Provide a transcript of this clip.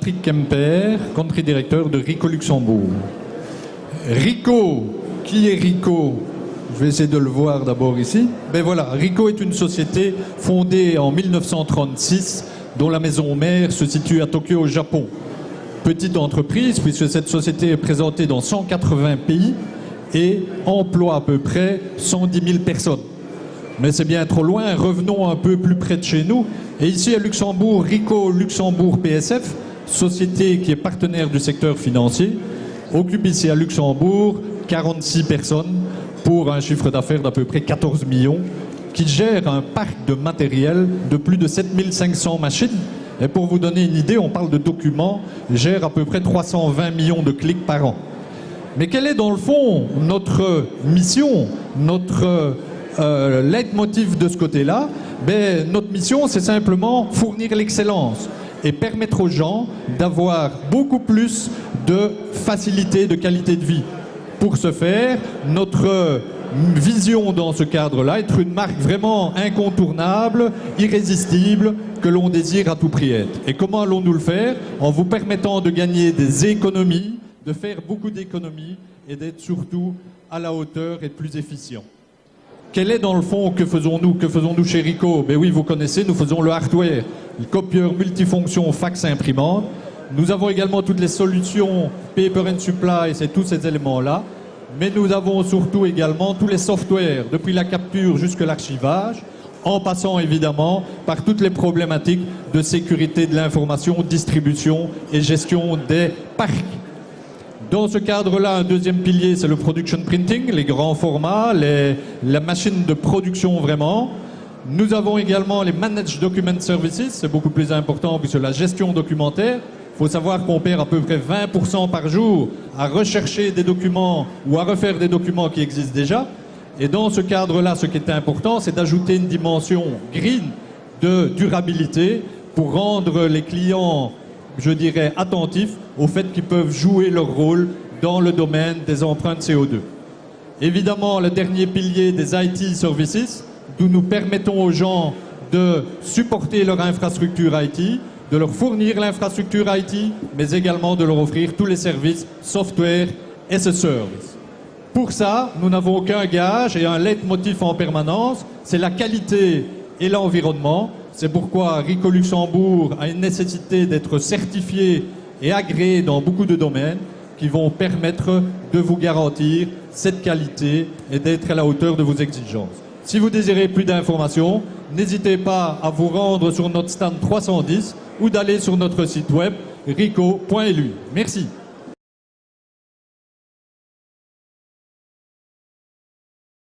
Patrick Kemper, country directeur de Rico Luxembourg. Rico, qui est Rico? Je vais essayer de le voir d'abord ici. Ben voilà, Rico est une société fondée en 1936 dont la maison mère se situe à Tokyo au Japon. Petite entreprise puisque cette société est présentée dans 180 pays et emploie à peu près 110 000 personnes. Mais c'est bien trop loin, revenons un peu plus près de chez nous. Et ici à Luxembourg, Rico Luxembourg PSF, société qui est partenaire du secteur financier, occupe ici à Luxembourg 46 personnes pour un chiffre d'affaires d'à peu près 14 millions, qui gère un parc de matériel de plus de 7500 machines. Et pour vous donner une idée, on parle de documents, gère à peu près 320 millions de clics par an. Mais quelle est dans le fond notre mission, notre leitmotiv de ce côté-là? Ben, notre mission, c'est simplement fournir l'excellence et permettre aux gens d'avoir beaucoup plus de facilité, de qualité de vie. Pour ce faire, notre vision dans ce cadre-là, être une marque vraiment incontournable, irrésistible, que l'on désire à tout prix être. Et comment allons-nous le faire? En vous permettant de gagner des économies, de faire beaucoup d'économies et d'être surtout à la hauteur et plus efficient. Quel est dans le fond, que faisons-nous chez Rico? Ben oui, vous connaissez, nous faisons le hardware, le copieur multifonction fax imprimante. Nous avons également toutes les solutions Paper and Supply, c'est tous ces éléments-là. Mais nous avons surtout également tous les softwares, depuis la capture jusqu'à l'archivage, en passant évidemment par toutes les problématiques de sécurité de l'information, distribution et gestion des parcs. Dans ce cadre-là, un deuxième pilier, c'est le production printing, les grands formats, la machine de production vraiment. Nous avons également les Managed Document Services, c'est beaucoup plus important puisque la gestion documentaire. Il faut savoir qu'on perd à peu près 20% par jour à rechercher des documents ou à refaire des documents qui existent déjà. Et dans ce cadre-là, ce qui est important, c'est d'ajouter une dimension green de durabilité pour rendre les clients, je dirais, attentifs au fait qu'ils peuvent jouer leur rôle dans le domaine des empreintes CO2. Évidemment, le dernier pilier des IT Services, d'où nous permettons aux gens de supporter leur infrastructure IT, de leur fournir l'infrastructure IT, mais également de leur offrir tous les services software as a service. Pour ça, nous n'avons aucun gage et un leitmotiv en permanence, c'est la qualité et l'environnement. C'est pourquoi Rico Luxembourg a une nécessité d'être certifié et agréé dans beaucoup de domaines qui vont permettre de vous garantir cette qualité et d'être à la hauteur de vos exigences. Si vous désirez plus d'informations, n'hésitez pas à vous rendre sur notre stand 310 ou d'aller sur notre site web rico.lu. Merci.